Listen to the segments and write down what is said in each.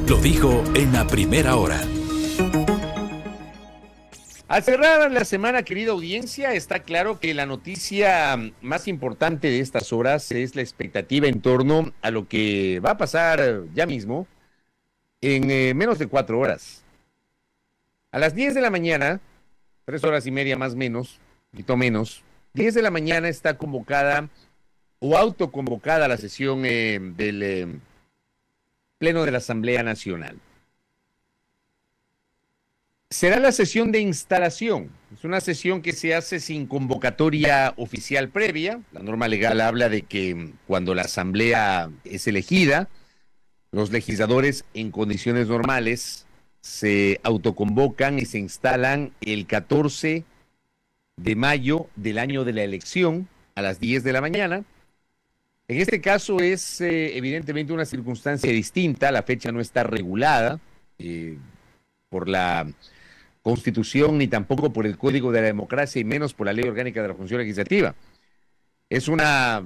Lo dijo en la primera hora. Al cerrar la semana, querida audiencia, está claro que la noticia más importante de estas horas es la expectativa en torno a lo que va a pasar ya mismo en menos de 4 horas. A las 10 de la mañana, 3 horas y media más o menos, un poquito menos, 10 de la mañana está convocada o autoconvocada la sesión del Pleno de la Asamblea Nacional. Será la sesión de instalación. Es una sesión que se hace sin convocatoria oficial previa. La norma legal habla de que cuando la asamblea es elegida, los legisladores en condiciones normales se autoconvocan y se instalan el 14 de mayo del año de la elección a las 10 de la mañana. En este caso es evidentemente una circunstancia distinta. La fecha no está regulada por la Constitución ni tampoco por el Código de la Democracia y menos por la Ley Orgánica de la Función Legislativa. Es una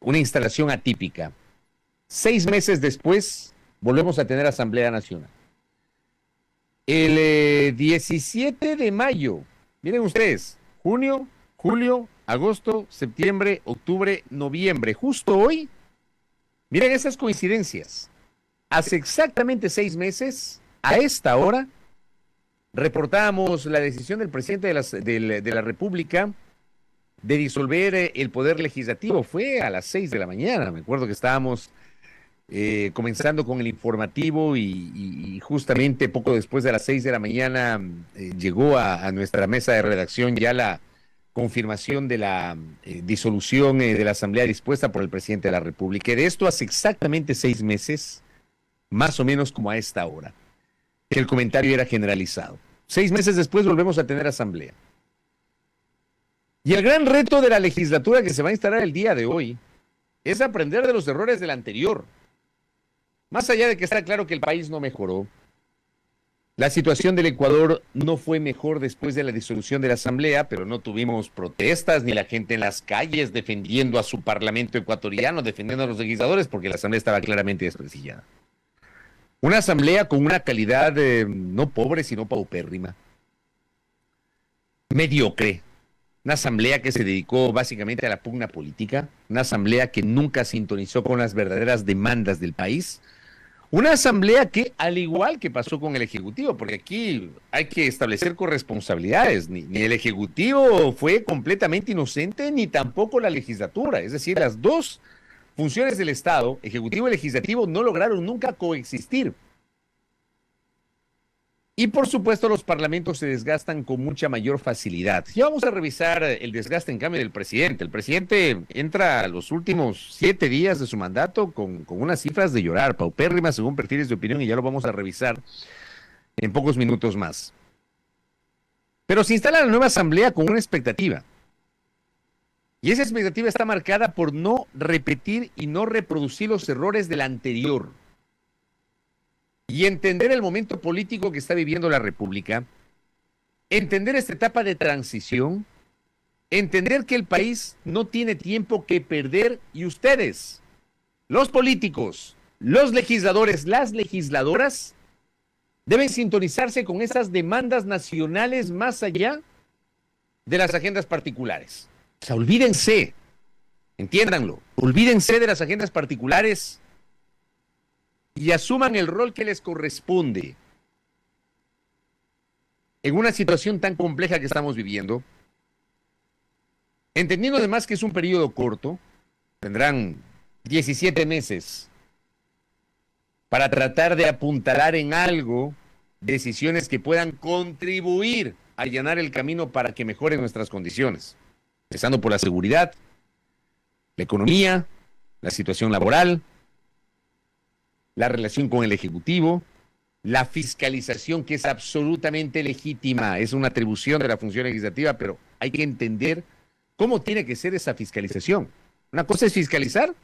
instalación atípica. 6 meses después volvemos a tener Asamblea Nacional. El 17 de mayo, miren ustedes, junio, julio, agosto, septiembre, octubre, noviembre, justo hoy, miren esas coincidencias. Hace exactamente 6 meses, a esta hora, reportábamos la decisión del presidente de la República de disolver el poder legislativo. Fue a las 6 de la mañana. Me acuerdo que estábamos comenzando con el informativo y justamente poco después de las 6 de la mañana llegó a nuestra mesa de redacción ya la confirmación de la disolución de la Asamblea dispuesta por el presidente de la República. Y de esto hace exactamente 6 meses, más o menos como a esta hora. El comentario era generalizado. 6 meses después volvemos a tener asamblea. Y el gran reto de la legislatura que se va a instalar el día de hoy es aprender de los errores del anterior. Más allá de que está claro que el país no mejoró, la situación del Ecuador no fue mejor después de la disolución de la asamblea, pero no tuvimos protestas ni la gente en las calles defendiendo a su parlamento ecuatoriano, defendiendo a los legisladores, porque la asamblea estaba claramente desprestigiada. Una asamblea con una calidad no pobre, sino paupérrima. Mediocre. Una asamblea que se dedicó básicamente a la pugna política. Una asamblea que nunca sintonizó con las verdaderas demandas del país. Una asamblea que, al igual que pasó con el Ejecutivo, porque aquí hay que establecer corresponsabilidades, ni el Ejecutivo fue completamente inocente, ni tampoco la legislatura. Es decir, las dos funciones del Estado, Ejecutivo y Legislativo, no lograron nunca coexistir. Y por supuesto los parlamentos se desgastan con mucha mayor facilidad. Ya vamos a revisar el desgaste en cambio del presidente. El presidente entra a los últimos 7 días de su mandato con unas cifras de llorar, paupérrimas según perfiles de opinión, y ya lo vamos a revisar en pocos minutos más. Pero se instala la nueva asamblea con una expectativa. Y esa expectativa está marcada por no repetir y no reproducir los errores del anterior. Y entender el momento político que está viviendo la República, entender esta etapa de transición, entender que el país no tiene tiempo que perder y ustedes, los políticos, los legisladores, las legisladoras, deben sintonizarse con esas demandas nacionales más allá de las agendas particulares. O sea, olvídense, entiéndanlo, olvídense de las agendas particulares y asuman el rol que les corresponde en una situación tan compleja que estamos viviendo, entendiendo además que es un periodo corto, tendrán 17 meses para tratar de apuntalar en algo decisiones que puedan contribuir a allanar el camino para que mejoren nuestras condiciones, empezando por la seguridad, la economía, la situación laboral, la relación con el Ejecutivo, la fiscalización, que es absolutamente legítima, es una atribución de la función legislativa, pero hay que entender cómo tiene que ser esa fiscalización. Una cosa es fiscalizar,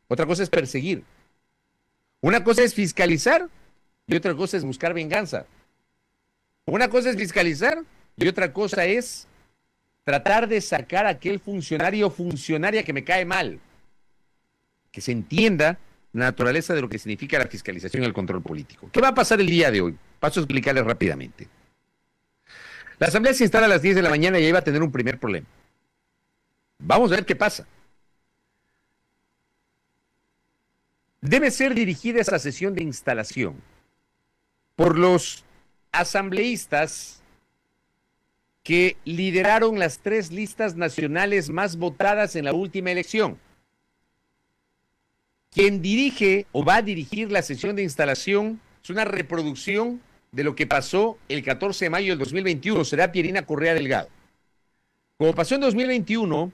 otra cosa es perseguir. Una cosa es fiscalizar y otra cosa es buscar venganza. Una cosa es fiscalizar y otra cosa es tratar de sacar a aquel funcionario o funcionaria que me cae mal. Que se entienda la naturaleza de lo que significa la fiscalización y el control político. ¿Qué va a pasar el día de hoy? Paso a explicarles rápidamente. La Asamblea se instala a las 10 de la mañana y ahí va a tener un primer problema. Vamos a ver qué pasa. Debe ser dirigida esa sesión de instalación por los asambleístas que lideraron las 3 listas nacionales más votadas en la última elección. Quien dirige o va a dirigir la sesión de instalación es una reproducción de lo que pasó el 14 de mayo del 2021, será Pierina Correa Delgado. Como pasó en 2021,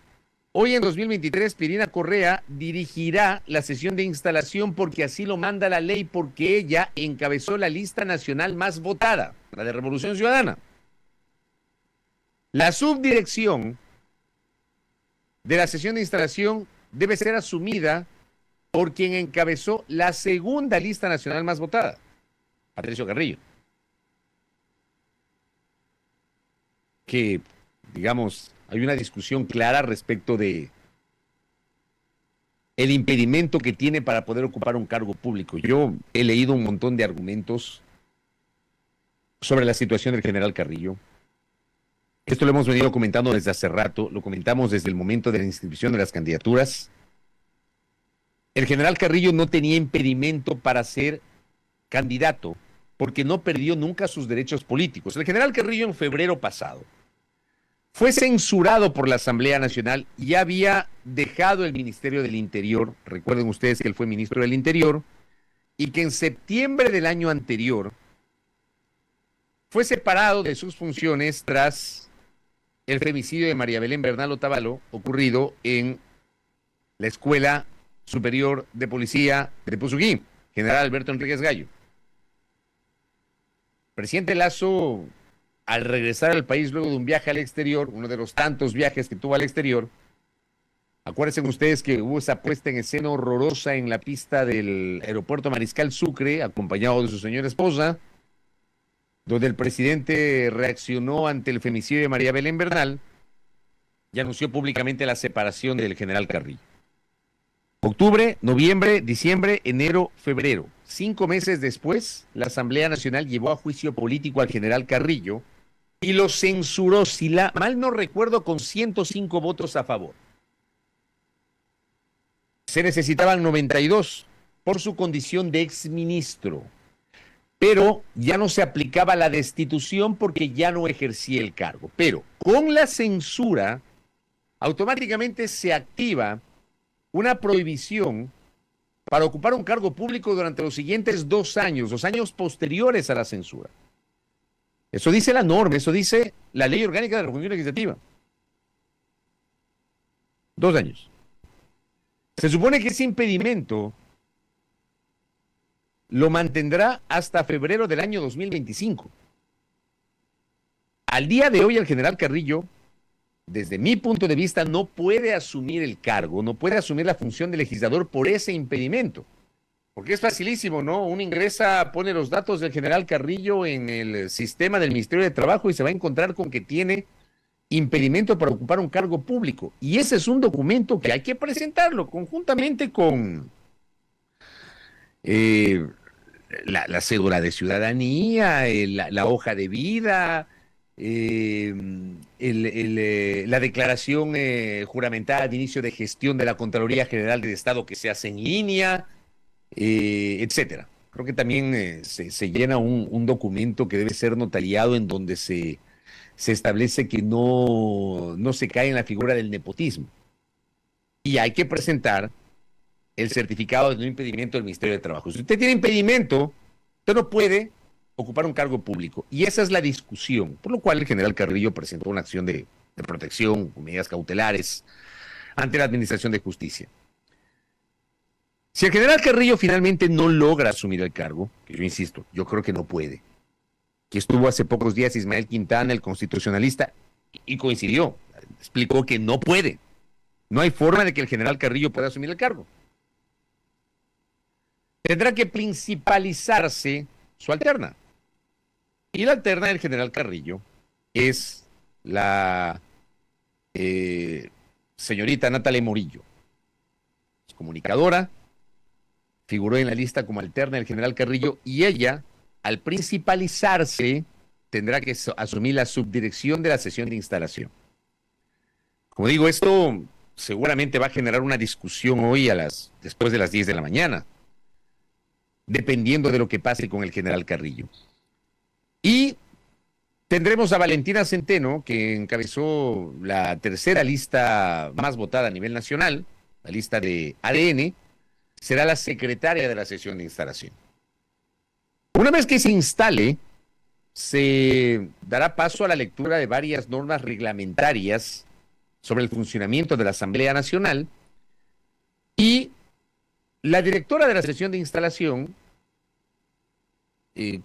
hoy en 2023 Pierina Correa dirigirá la sesión de instalación porque así lo manda la ley, porque ella encabezó la lista nacional más votada, la de Revolución Ciudadana. La subdirección de la sesión de instalación debe ser asumida por quien encabezó la segunda lista nacional más votada, Patricio Carrillo. Que, digamos, hay una discusión clara respecto de el impedimento que tiene para poder ocupar un cargo público. Yo he leído un montón de argumentos sobre la situación del general Carrillo. Esto lo hemos venido comentando desde hace rato, lo comentamos desde el momento de la inscripción de las candidaturas. El general Carrillo no tenía impedimento para ser candidato porque no perdió nunca sus derechos políticos. El general Carrillo en febrero pasado fue censurado por la Asamblea Nacional y ya había dejado el Ministerio del Interior. Recuerden ustedes que él fue ministro del Interior y que en septiembre del año anterior fue separado de sus funciones tras el femicidio de María Belén Bernal Otavalo ocurrido en la Escuela Superior de Policía de Puzuquí, general Alberto Enríquez Gallo. Presidente Lasso, al regresar al país luego de un viaje al exterior, uno de los tantos viajes que tuvo al exterior, acuérdense ustedes que hubo esa puesta en escena horrorosa en la pista del aeropuerto Mariscal Sucre, acompañado de su señora esposa, donde el presidente reaccionó ante el femicidio de María Belén Bernal y anunció públicamente la separación del general Carrillo. Octubre, noviembre, diciembre, enero, febrero. 5 meses después, la Asamblea Nacional llevó a juicio político al general Carrillo y lo censuró, si mal no recuerdo, con 105 votos a favor. Se necesitaban 92 por su condición de exministro, pero ya no se aplicaba la destitución porque ya no ejercía el cargo. Pero con la censura, automáticamente se activa una prohibición para ocupar un cargo público durante los siguientes 2 años, los años posteriores a la censura. Eso dice la norma, eso dice la ley orgánica de la Función Legislativa. 2 años. Se supone que ese impedimento lo mantendrá hasta febrero del año 2025. Al día de hoy, el general Carrillo, desde mi punto de vista, no puede asumir el cargo, no puede asumir la función de legislador por ese impedimento. Porque es facilísimo, ¿no? Uno ingresa, pone los datos del general Carrillo en el sistema del Ministerio de Trabajo y se va a encontrar con que tiene impedimento para ocupar un cargo público. Y ese es un documento que hay que presentarlo conjuntamente con la cédula de ciudadanía, la hoja de vida, la declaración juramentada de inicio de gestión de la Contraloría General del Estado que se hace en línea, etcétera. Creo que también se llena un documento que debe ser notariado en donde se establece que no se cae en la figura del nepotismo. Y hay que presentar el certificado de no impedimento del Ministerio de Trabajo. Si usted tiene impedimento, usted no puede ocupar un cargo público. Y esa es la discusión, por lo cual el general Carrillo presentó una acción de protección, con medidas cautelares, ante la Administración de Justicia. Si el general Carrillo finalmente no logra asumir el cargo, que yo insisto, yo creo que no puede, que estuvo hace pocos días Ismael Quintana, el constitucionalista, y coincidió, explicó que no puede. No hay forma de que el general Carrillo pueda asumir el cargo. Tendrá que principalizarse su alterna. Y la alterna del general Carrillo es la señorita Natalia Morillo. Es comunicadora, figuró en la lista como alterna del general Carrillo y ella, al principalizarse, tendrá que asumir la subdirección de la sesión de instalación. Como digo, esto seguramente va a generar una discusión hoy después de las 10 de la mañana, dependiendo de lo que pase con el general Carrillo. Y tendremos a Valentina Centeno, que encabezó la tercera lista más votada a nivel nacional, la lista de ADN, será la secretaria de la sesión de instalación. Una vez que se instale, se dará paso a la lectura de varias normas reglamentarias sobre el funcionamiento de la Asamblea Nacional y la directora de la sesión de instalación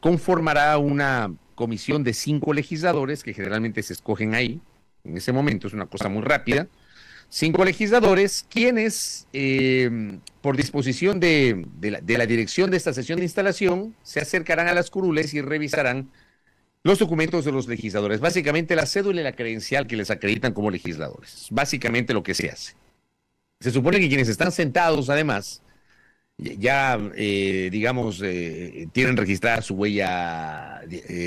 conformará una comisión de 5 legisladores que generalmente se escogen ahí, en ese momento es una cosa muy rápida, 5 legisladores quienes por disposición de la dirección de esta sesión de instalación se acercarán a las curules y revisarán los documentos de los legisladores, básicamente la cédula y la credencial que les acreditan como legisladores, básicamente lo que se hace. Se supone que quienes están sentados, además, ya, tienen registrada su huella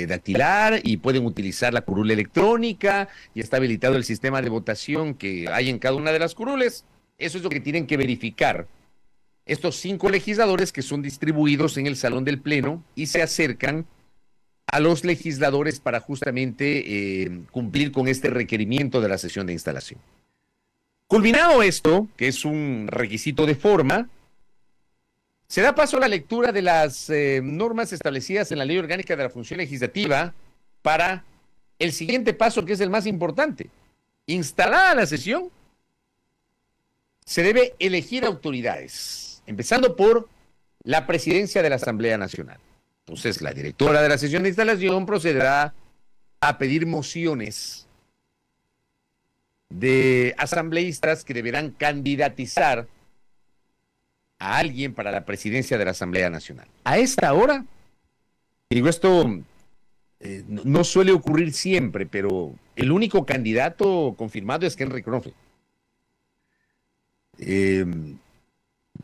dactilar y pueden utilizar la curula electrónica y está habilitado el sistema de votación que hay en cada una de las curules. Eso es lo que tienen que verificar estos 5 legisladores que son distribuidos en el salón del Pleno y se acercan a los legisladores para justamente cumplir con este requerimiento de la sesión de instalación. Culminado esto, que es un requisito de forma, se da paso a la lectura de las normas establecidas en la Ley Orgánica de la Función Legislativa para el siguiente paso, que es el más importante. Instalada la sesión, se debe elegir autoridades, empezando por la presidencia de la Asamblea Nacional. Entonces, la directora de la sesión de instalación procederá a pedir mociones de asambleístas que deberán candidatizar a alguien para la presidencia de la Asamblea Nacional. A esta hora, digo, esto no suele ocurrir siempre, pero el único candidato confirmado es Henry Kronfle.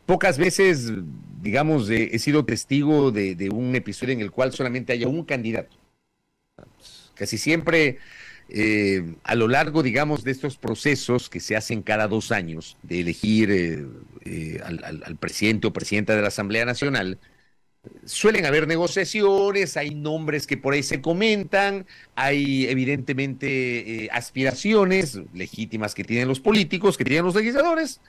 Pocas veces, digamos, he sido testigo de un episodio en el cual solamente haya un candidato. Casi siempre, a lo largo, digamos, de estos procesos que se hacen cada 2 años, de elegir al presidente o presidenta de la Asamblea Nacional, suelen haber negociaciones, hay nombres que por ahí se comentan, hay evidentemente aspiraciones legítimas que tienen los políticos, que tienen los legisladores,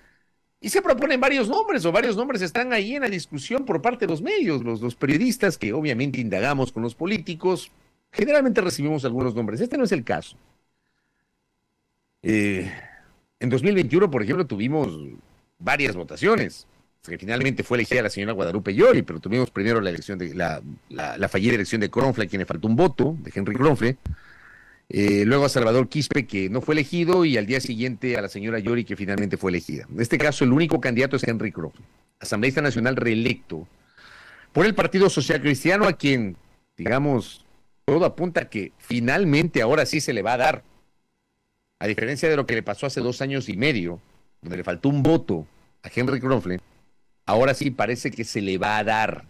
y se proponen varios nombres, o varios nombres están ahí en la discusión por parte de los medios, los periodistas que obviamente indagamos con los políticos, generalmente recibimos algunos nombres. Este no es el caso. En 2021, por ejemplo, tuvimos varias votaciones, que finalmente fue elegida la señora Guadalupe Llori, pero tuvimos primero la elección de la fallida elección de Kronfle, a quien le faltó un voto, de Henry Kronfle. Luego a Salvador Quispe, que no fue elegido, y al día siguiente a la señora Llori, que finalmente fue elegida. En este caso, el único candidato es Henry Kronfle, asambleísta nacional reelecto por el Partido Social Cristiano, a quien, digamos, todo apunta que finalmente ahora sí se le va a dar. A diferencia de lo que le pasó hace 2 años y medio, donde le faltó un voto a Henry Kronfle, ahora sí parece que se le va a dar.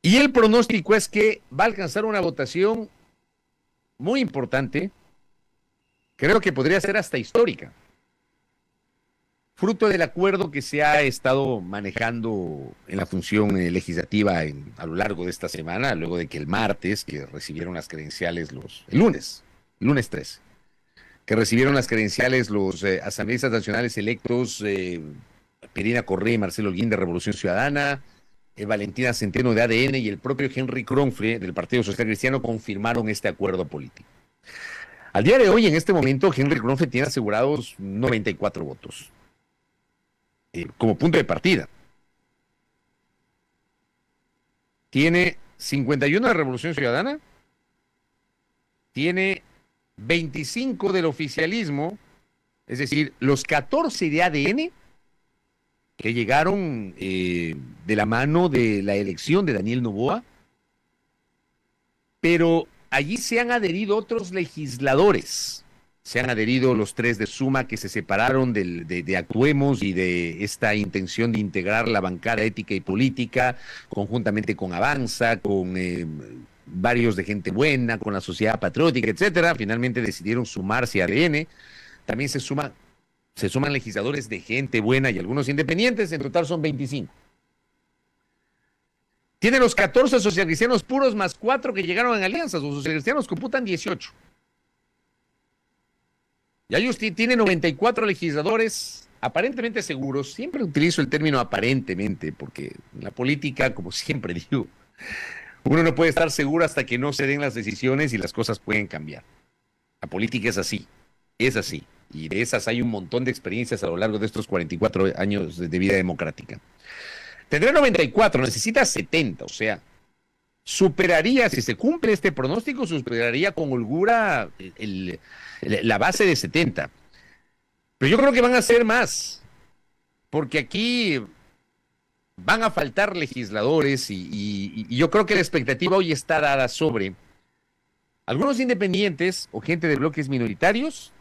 Y el pronóstico es que va a alcanzar una votación muy importante, creo que podría ser hasta histórica, fruto del acuerdo que se ha estado manejando en la función legislativa a lo largo de esta semana, luego de que el martes, que recibieron las credenciales el lunes 13, que recibieron las credenciales los asambleístas nacionales electos, Perina Correa y Marcelo Holguín de Revolución Ciudadana, Valentina Centeno de ADN y el propio Henry Kronfle del Partido Social Cristiano confirmaron este acuerdo político. Al día de hoy, en este momento, Henry Kronfle tiene asegurados 94 votos como punto de partida. Tiene 51 de Revolución Ciudadana, tiene 25 del oficialismo, es decir, los 14 de ADN, que llegaron de la mano de la elección de Daniel Noboa, pero allí se han adherido otros legisladores se han adherido los 3 de Suma que se separaron de Actuemos y de esta intención de integrar la bancada ética y política, conjuntamente con Avanza, con varios de gente buena, con la Sociedad Patriótica, etcétera. Finalmente decidieron sumarse a ADN. También se suman legisladores de gente buena y algunos independientes, en total son 25. Tiene los 14 socialcristianos puros más 4 que llegaron en alianzas. Los socialcristianos computan 18. Y ellos tienen 94 legisladores aparentemente seguros. Siempre utilizo el término aparentemente, porque en la política, como siempre digo, uno no puede estar seguro hasta que no se den las decisiones y las cosas pueden cambiar. La política es así, y de esas hay un montón de experiencias a lo largo de estos 44 años de vida democrática. Tendrá 94, necesita 70, o sea, superaría, si se cumple este pronóstico, superaría con holgura la base de 70. Pero yo creo que van a ser más, porque aquí van a faltar legisladores y yo creo que la expectativa hoy está dada sobre algunos independientes o gente de bloques minoritarios.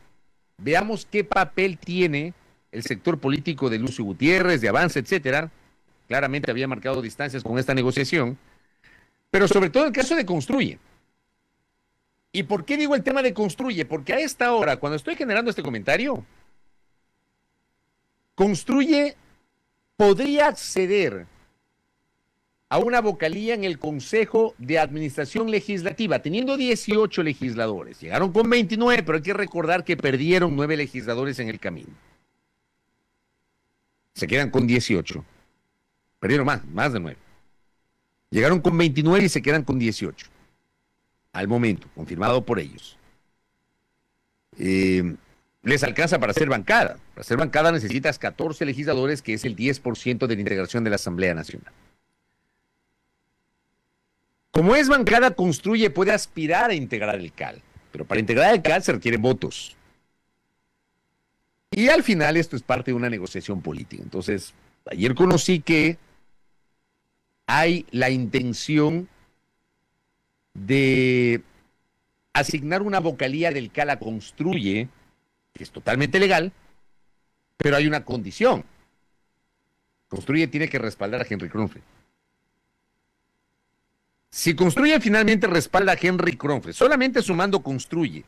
Veamos qué papel tiene el sector político de Lucio Gutiérrez, de Avanza, etcétera. Claramente había marcado distancias con esta negociación, pero sobre todo el caso de Construye. ¿Y por qué digo el tema de Construye? Porque a esta hora, cuando estoy generando este comentario, Construye podría acceder a una vocalía en el Consejo de Administración Legislativa, teniendo 18 legisladores. Llegaron con 29, pero hay que recordar que perdieron 9 legisladores en el camino. Se quedan con 18. Perdieron más de 9. Llegaron con 29 y se quedan con 18. Al momento, confirmado por ellos. Les alcanza para hacer bancada. Para hacer bancada necesitas 14 legisladores, que es el 10% de la integración de la Asamblea Nacional. Como es bancada, Construye puede aspirar a integrar el CAL, pero para integrar el CAL se requieren votos. Y al final esto es parte de una negociación política. Entonces, ayer conocí que hay la intención de asignar una vocalía del CAL a Construye, que es totalmente legal, pero hay una condición. Construye tiene que respaldar a Henry Kronfle. Si Construye finalmente respalda a Henry Kronfle, solamente sumando Construye,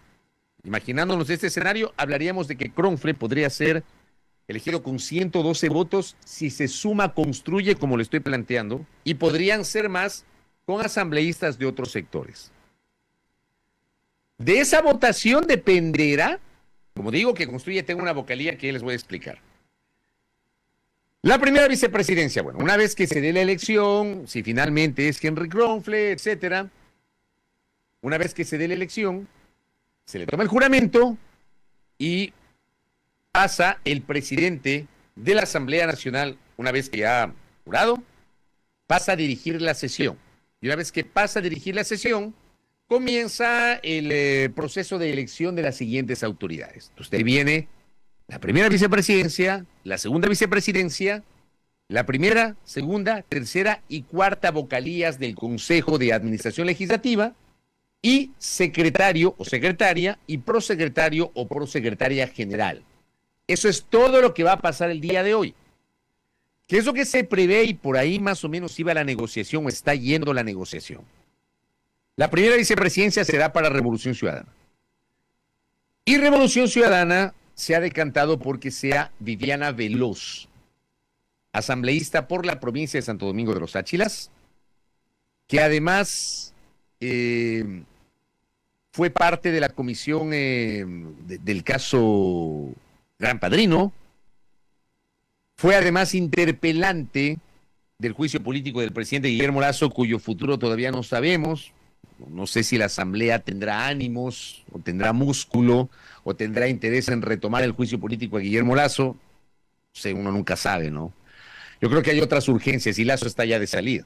imaginándonos este escenario, hablaríamos de que Kronfle podría ser elegido con 112 votos si se suma Construye, como le estoy planteando, y podrían ser más con asambleístas de otros sectores. De esa votación dependerá, como digo, que Construye tenga una vocalía que les voy a explicar. La primera vicepresidencia, bueno, una vez que se dé la elección, si finalmente es Henry Kronfle, etcétera, una vez que se dé la elección, se le toma el juramento y pasa el presidente de la Asamblea Nacional, una vez que ya ha jurado, pasa a dirigir la sesión. Y una vez que pasa a dirigir la sesión, comienza el proceso de elección de las siguientes autoridades. Usted viene la primera vicepresidencia, la segunda vicepresidencia, la primera, segunda, tercera y cuarta vocalías del Consejo de Administración Legislativa y secretario o secretaria y prosecretario o prosecretaria general. Eso es todo lo que va a pasar el día de hoy. ¿Qué es lo que se prevé y por ahí más o menos iba la negociación o está yendo la negociación? La primera vicepresidencia será para Revolución Ciudadana. Y Revolución Ciudadana se ha decantado porque sea Viviana Veloz, asambleísta por la provincia de Santo Domingo de los Áchilas, que además fue parte de la comisión del caso Gran Padrino, fue además interpelante del juicio político del presidente Guillermo Lasso, cuyo futuro todavía no sabemos. No sé si la Asamblea tendrá ánimos, o tendrá músculo, o tendrá interés en retomar el juicio político a Guillermo Lasso. No sé, uno nunca sabe, ¿no? Yo creo que hay otras urgencias y Lasso está ya de salida.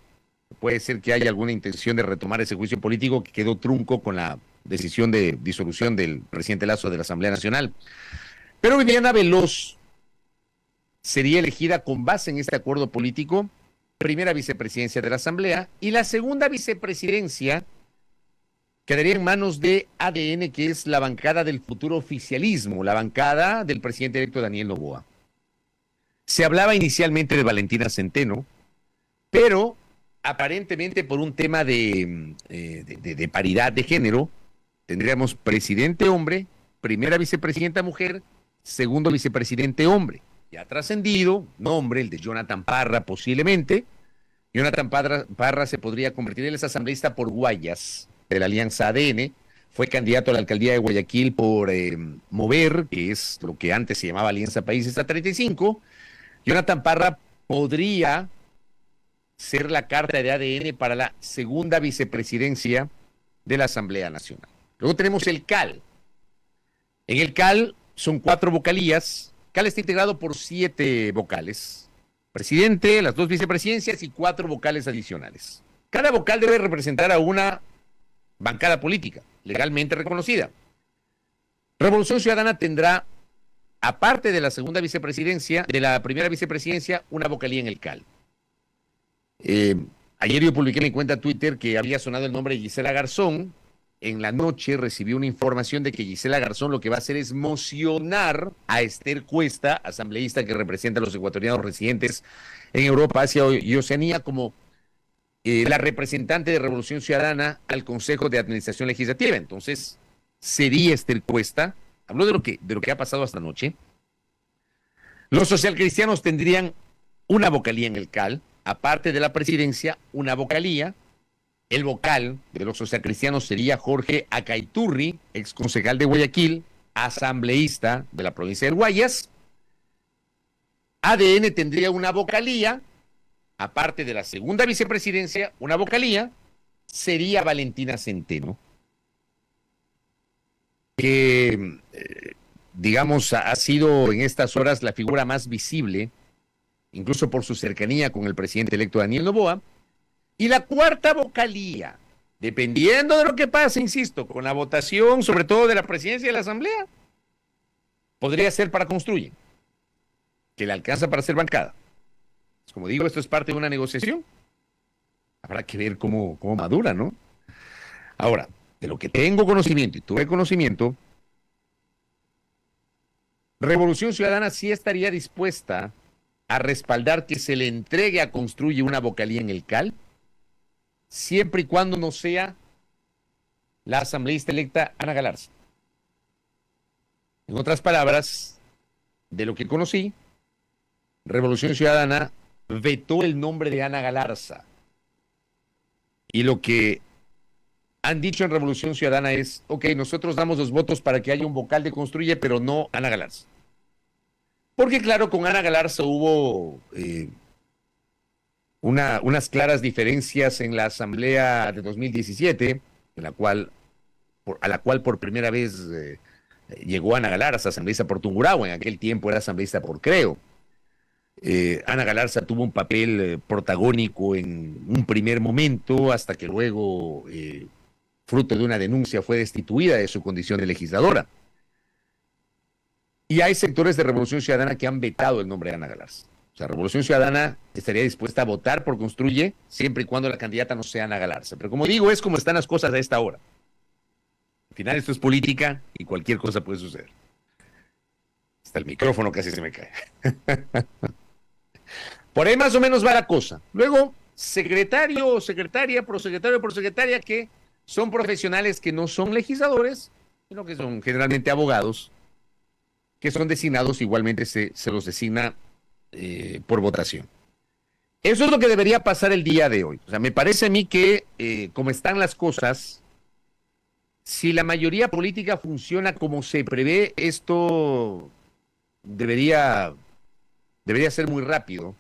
Puede ser que haya alguna intención de retomar ese juicio político que quedó trunco con la decisión de disolución del presidente Lasso de la Asamblea Nacional. Pero Viviana Veloz sería elegida con base en este acuerdo político, primera vicepresidencia de la Asamblea, y la segunda vicepresidencia quedaría en manos de ADN, que es la bancada del futuro oficialismo, la bancada del presidente electo Daniel Noboa. Se hablaba inicialmente de Valentina Centeno, pero aparentemente por un tema de paridad de género, tendríamos presidente hombre, primera vicepresidenta mujer, segundo vicepresidente hombre. Ya ha trascendido, nombre, el de Jonathan Parra posiblemente. Jonathan Parra se podría convertir, él es asambleísta por Guayas, de la Alianza ADN, fue candidato a la alcaldía de Guayaquil por Mover, que es lo que antes se llamaba Alianza Países A35. Jonathan Parra podría ser la carta de ADN para la segunda vicepresidencia de la Asamblea Nacional. Luego tenemos el CAL. En el CAL son 4 vocalías. CAL está integrado por 7 vocales. Presidente, las 2 vicepresidencias y 4 vocales adicionales. Cada vocal debe representar a una bancada política, legalmente reconocida. Revolución Ciudadana tendrá, aparte de la segunda vicepresidencia, de la primera vicepresidencia, una vocalía en el CAL. Ayer yo publiqué en mi cuenta Twitter que había sonado el nombre de Gisela Garzón. En la noche recibí una información de que Gisela Garzón lo que va a hacer es mocionar a Esther Cuesta, asambleísta que representa a los ecuatorianos residentes en Europa, Asia y Oceanía, como la representante de Revolución Ciudadana al Consejo de Administración Legislativa. Entonces, sería Esther Cuesta. Habló de lo que ha pasado hasta anoche. Los socialcristianos tendrían una vocalía en el CAL, aparte de la presidencia, una vocalía. El vocal de los socialcristianos sería Jorge Acaiturri, exconcejal de Guayaquil, asambleísta de la provincia del Guayas. ADN tendría una vocalía, aparte de la segunda vicepresidencia, una vocalía, sería Valentina Centeno, que, digamos, ha sido en estas horas la figura más visible, incluso por su cercanía con el presidente electo Daniel Noboa. Y la cuarta vocalía, dependiendo de lo que pase, insisto, con la votación, sobre todo de la presidencia de la Asamblea, podría ser para Construye, que le alcanza para ser bancada. Como digo, esto es parte de una negociación. Habrá que ver cómo madura, ¿no? Ahora, de lo que tengo conocimiento y tuve conocimiento, Revolución Ciudadana sí estaría dispuesta a respaldar que se le entregue a Construye una vocalía en el CAL, siempre y cuando no sea la asambleísta electa Ana Galarza. En otras palabras, de lo que conocí, Revolución Ciudadana vetó el nombre de Ana Galarza. Y lo que han dicho en Revolución Ciudadana es, ok, nosotros damos los votos para que haya un vocal de Construye, pero no Ana Galarza. Porque claro, con Ana Galarza hubo unas claras diferencias en la asamblea de 2017, a la cual por primera vez llegó Ana Galarza, asambleísta por Tungurahua. En aquel tiempo era asambleísta por Creo. Ana Galarza tuvo un papel protagónico en un primer momento, hasta que luego, fruto de una denuncia, fue destituida de su condición de legisladora. Y hay sectores de Revolución Ciudadana que han vetado el nombre de Ana Galarza. O sea, Revolución Ciudadana estaría dispuesta a votar por Construye siempre y cuando la candidata no sea Ana Galarza. Pero como digo, es como están las cosas a esta hora. Al final esto es política y cualquier cosa puede suceder. Hasta el micrófono casi se me cae. Por ahí más o menos va la cosa. Luego, secretario o secretaria, prosecretario o prosecretaria, que son profesionales que no son legisladores, sino que son generalmente abogados, que son designados, igualmente se los designa por votación. Eso es lo que debería pasar el día de hoy. O sea, me parece a mí que, como están las cosas, si la mayoría política funciona como se prevé, esto debería ser muy rápido.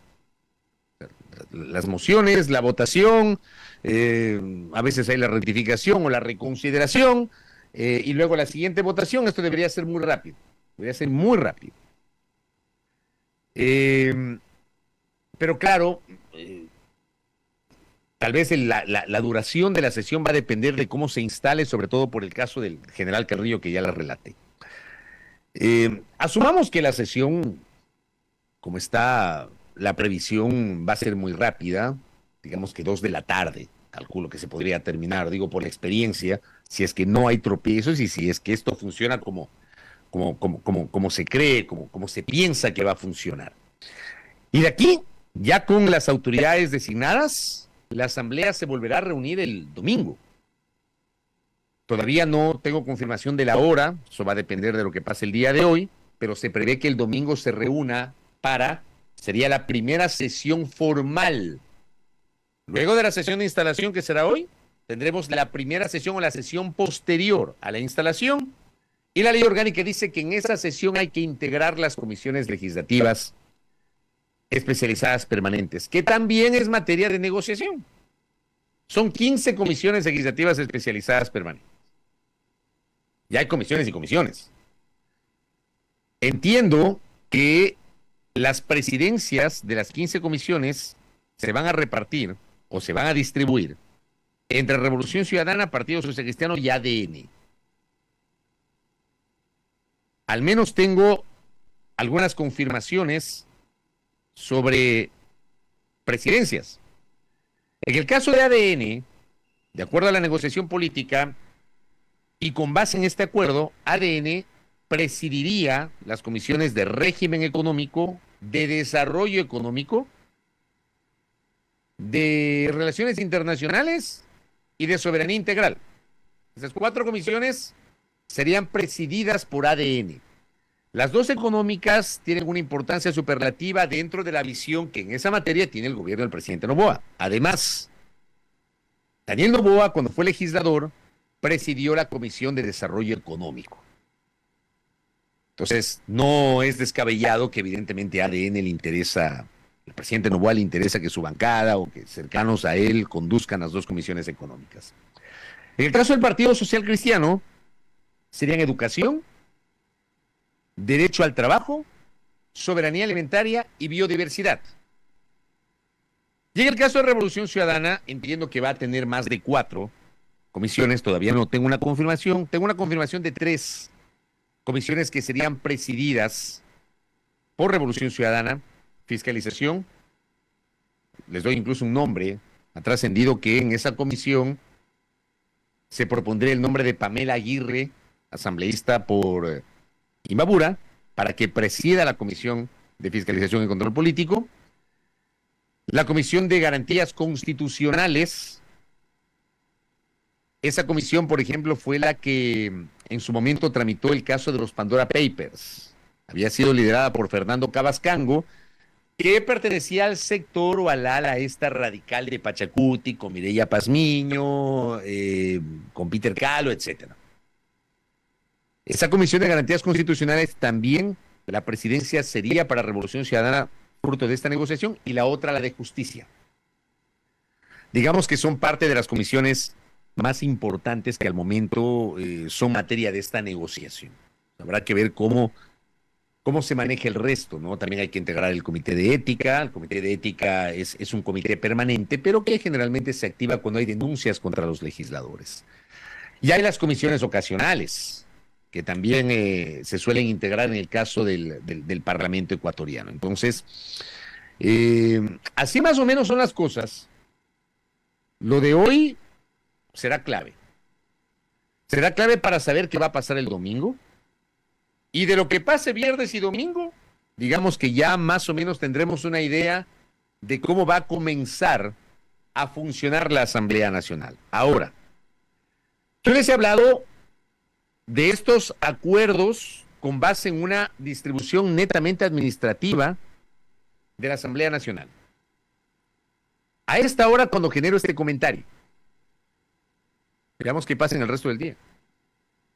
Las mociones, la votación, a veces hay la rectificación o la reconsideración, y luego la siguiente votación. Esto debería ser muy rápido. Debería ser muy rápido. Pero claro, tal vez la duración de la sesión va a depender de cómo se instale, sobre todo por el caso del general Carrillo, que ya la relaté. Asumamos que la sesión, como está la previsión, va a ser muy rápida, digamos que 2 de la tarde, calculo que se podría terminar, digo por la experiencia, si es que no hay tropiezos y si es que esto funciona como se cree, como se piensa que va a funcionar. Y de aquí, ya con las autoridades designadas, la asamblea se volverá a reunir el domingo. Todavía no tengo confirmación de la hora, eso va a depender de lo que pase el día de hoy, pero se prevé que el domingo se reúna sería la primera sesión formal. Luego de la sesión de instalación que será hoy, tendremos la primera sesión o la sesión posterior a la instalación. Y la ley orgánica dice que en esa sesión hay que integrar las comisiones legislativas especializadas permanentes, que también es materia de negociación. Son 15 comisiones legislativas especializadas permanentes. Ya hay comisiones y comisiones. Entiendo que las presidencias de las 15 comisiones se van a repartir o se van a distribuir entre Revolución Ciudadana, Partido Social Cristiano y ADN. Al menos tengo algunas confirmaciones sobre presidencias. En el caso de ADN, de acuerdo a la negociación política y con base en este acuerdo, ADN presidiría las comisiones de régimen económico, de desarrollo económico, de relaciones internacionales y de soberanía integral. Esas 4 comisiones serían presididas por ADN. Las 2 económicas tienen una importancia superlativa dentro de la visión que en esa materia tiene el gobierno del presidente Noboa. Además, Daniel Noboa, cuando fue legislador, presidió la Comisión de Desarrollo Económico. Entonces, no es descabellado que evidentemente a ADN le interesa, el presidente Noboa le interesa que su bancada o que cercanos a él conduzcan las 2 comisiones económicas. En el caso del Partido Social Cristiano, serían educación, derecho al trabajo, soberanía alimentaria y biodiversidad. Y en el caso de Revolución Ciudadana, entiendo que va a tener más de 4 comisiones, todavía no tengo una confirmación de 3 comisiones que serían presididas por Revolución Ciudadana, fiscalización, les doy incluso un nombre, ha trascendido que en esa comisión se propondría el nombre de Pamela Aguirre, asambleísta por Imbabura, para que presida la Comisión de Fiscalización y Control Político, la Comisión de Garantías Constitucionales. Esa comisión, por ejemplo, fue la que en su momento tramitó el caso de los Pandora Papers. Había sido liderada por Fernando Cabascango, que pertenecía al sector o al ala esta radical de Pachacuti, con Mireya Pazmiño, con Peter Calo, etcétera. Esa Comisión de Garantías Constitucionales también, la presidencia sería para Revolución Ciudadana fruto de esta negociación y la otra la de Justicia. Digamos que son parte de las comisiones más importantes que al momento son materia de esta negociación. Habrá que ver cómo se maneja el resto, ¿no? También hay que integrar el comité de ética. El comité de ética es un comité permanente, pero que generalmente se activa cuando hay denuncias contra los legisladores. Y hay las comisiones ocasionales, que también se suelen integrar en el caso del Parlamento ecuatoriano. Entonces, así más o menos son las cosas. Lo de hoy será clave. Será clave para saber qué va a pasar el domingo. Y de lo que pase viernes y domingo, digamos que ya más o menos tendremos una idea de cómo va a comenzar a funcionar la Asamblea Nacional. Ahora, yo les he hablado de estos acuerdos con base en una distribución netamente administrativa de la Asamblea Nacional. A esta hora, cuando genero este comentario, veamos qué pasa en el resto del día.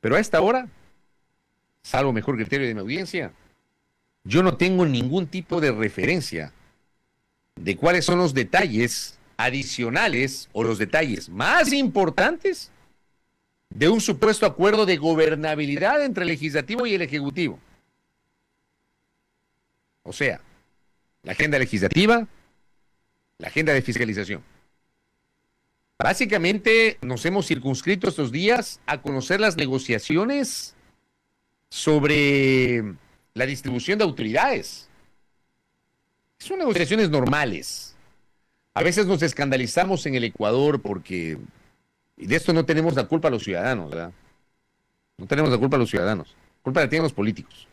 Pero a esta hora, salvo mejor criterio de mi audiencia, yo no tengo ningún tipo de referencia de cuáles son los detalles adicionales o los detalles más importantes de un supuesto acuerdo de gobernabilidad entre el legislativo y el ejecutivo. O sea, la agenda legislativa, la agenda de fiscalización. Básicamente nos hemos circunscrito estos días a conocer las negociaciones sobre la distribución de autoridades. Son negociaciones normales. A veces nos escandalizamos en el Ecuador porque, y de esto no tenemos la culpa los ciudadanos, ¿verdad? No tenemos la culpa los ciudadanos, la culpa la tienen los políticos.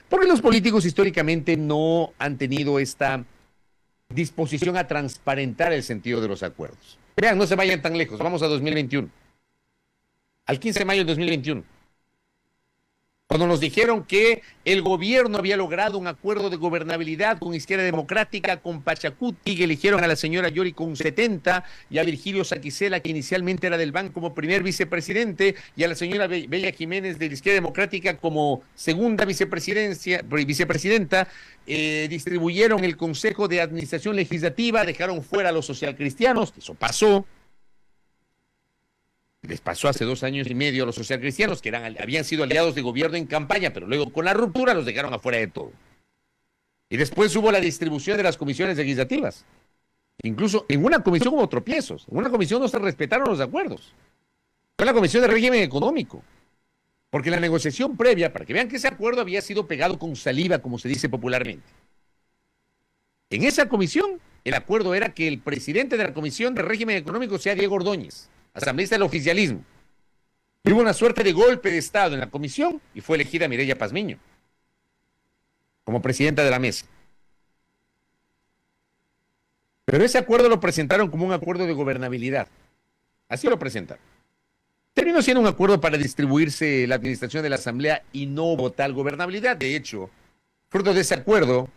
Porque los políticos históricamente no han tenido esta disposición a transparentar el sentido de los acuerdos. Vean, no se vayan tan lejos, vamos a 2021. Al 15 de mayo del 2021. Cuando nos dijeron que el gobierno había logrado un acuerdo de gobernabilidad con Izquierda Democrática, con Pachacuti, que eligieron a la señora Yori con 70, y a Virgilio Saquicela, que inicialmente era del BAN, como primer vicepresidente, y a la señora Bella Jiménez de la Izquierda Democrática como segunda vicepresidenta, distribuyeron el Consejo de Administración Legislativa, dejaron fuera a los socialcristianos, eso pasó. Les pasó hace 2 años y medio a los socialcristianos, que habían sido aliados de gobierno en campaña, pero luego con la ruptura los dejaron afuera de todo. Y después hubo la distribución de las comisiones legislativas. Incluso en una comisión hubo tropiezos. En una comisión no se respetaron los acuerdos. Fue la Comisión de Régimen Económico. Porque la negociación previa, para que vean que ese acuerdo había sido pegado con saliva, como se dice popularmente. En esa comisión, el acuerdo era que el presidente de la Comisión de Régimen Económico sea Diego Ordóñez, asambleísta del oficialismo. Y hubo una suerte de golpe de Estado en la comisión y fue elegida Mireya Pazmiño como presidenta de la mesa. Pero ese acuerdo lo presentaron como un acuerdo de gobernabilidad. Así lo presentaron. Terminó siendo un acuerdo para distribuirse la administración de la asamblea y no hubo tal gobernabilidad. De hecho, fruto de ese acuerdo,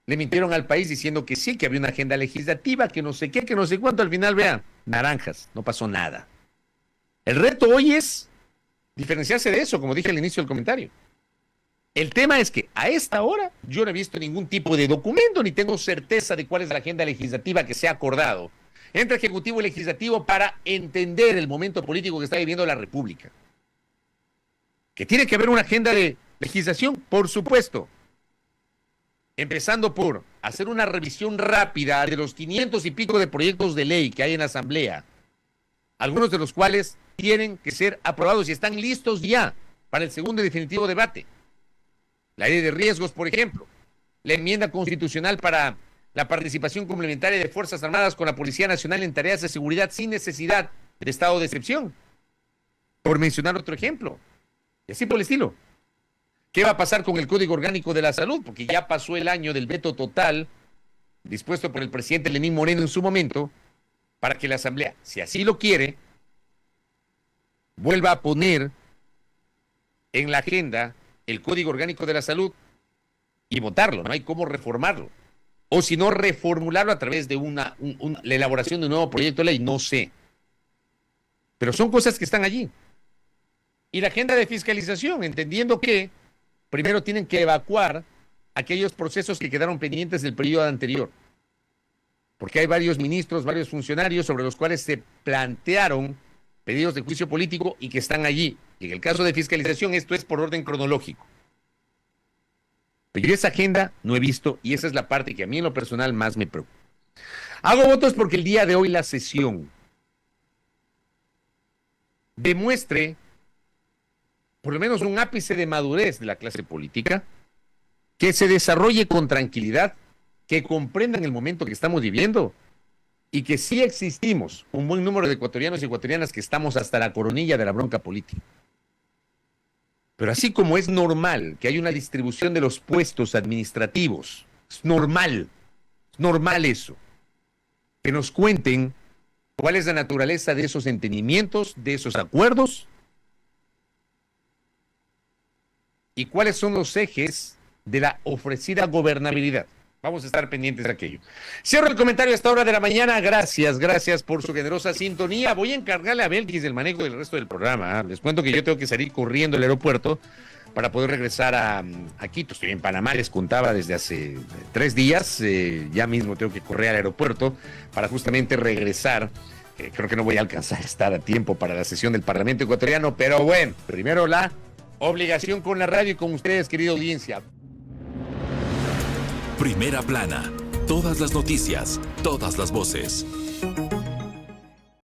le mintieron al país diciendo que sí, que había una agenda legislativa, que no sé qué, que no sé cuánto. Al final, vean, naranjas, no pasó nada. El reto hoy es diferenciarse de eso, como dije al inicio del comentario. El tema es que a esta hora yo no he visto ningún tipo de documento, ni tengo certeza de cuál es la agenda legislativa que se ha acordado entre Ejecutivo y Legislativo para entender el momento político que está viviendo la República. ¿Que tiene que haber una agenda de legislación? Por supuesto. Empezando por hacer una revisión rápida de los 500 y pico de proyectos de ley que hay en la Asamblea, algunos de los cuales tienen que ser aprobados y están listos ya para el segundo y definitivo debate. La ley de riesgos, por ejemplo, la enmienda constitucional para la participación complementaria de Fuerzas Armadas con la Policía Nacional en tareas de seguridad sin necesidad de estado de excepción, por mencionar otro ejemplo, y así por el estilo. ¿Qué va a pasar con el Código Orgánico de la Salud? Porque ya pasó el año del veto total dispuesto por el presidente Lenín Moreno en su momento, para que la Asamblea, si así lo quiere, vuelva a poner en la agenda el Código Orgánico de la Salud y votarlo. No hay cómo reformarlo. O si no, reformularlo a través de la elaboración de un nuevo proyecto de ley, no sé. Pero son cosas que están allí. Y la agenda de fiscalización, entendiendo que primero tienen que evacuar aquellos procesos que quedaron pendientes del periodo anterior. Porque hay varios ministros, varios funcionarios sobre los cuales se plantearon pedidos de juicio político y que están allí. Y en el caso de fiscalización, esto es por orden cronológico. Pero yo esa agenda no he visto y esa es la parte que a mí en lo personal más me preocupa. Hago votos porque el día de hoy la sesión demuestre por lo menos un ápice de madurez de la clase política, que se desarrolle con tranquilidad, que comprendan el momento que estamos viviendo y que sí existimos un buen número de ecuatorianos y ecuatorianas que estamos hasta la coronilla de la bronca política. Pero así como es normal que haya una distribución de los puestos administrativos, es normal eso, que nos cuenten cuál es la naturaleza de esos entendimientos, de esos acuerdos, y cuáles son los ejes de la ofrecida gobernabilidad. Vamos a estar pendientes de aquello. Cierro el comentario a esta hora de la mañana. Gracias por su generosa sintonía. Voy a encargarle a Belkis el manejo del resto del programa. Les cuento que yo tengo que salir corriendo al aeropuerto para poder regresar a Quito. Estoy en Panamá, les contaba desde hace 3 días. Ya mismo tengo que correr al aeropuerto para justamente regresar. Creo que no voy a alcanzar a estar a tiempo para la sesión del Parlamento ecuatoriano, pero bueno, primero la obligación con la radio y con ustedes, querida audiencia. Primera plana. Todas las noticias, todas las voces.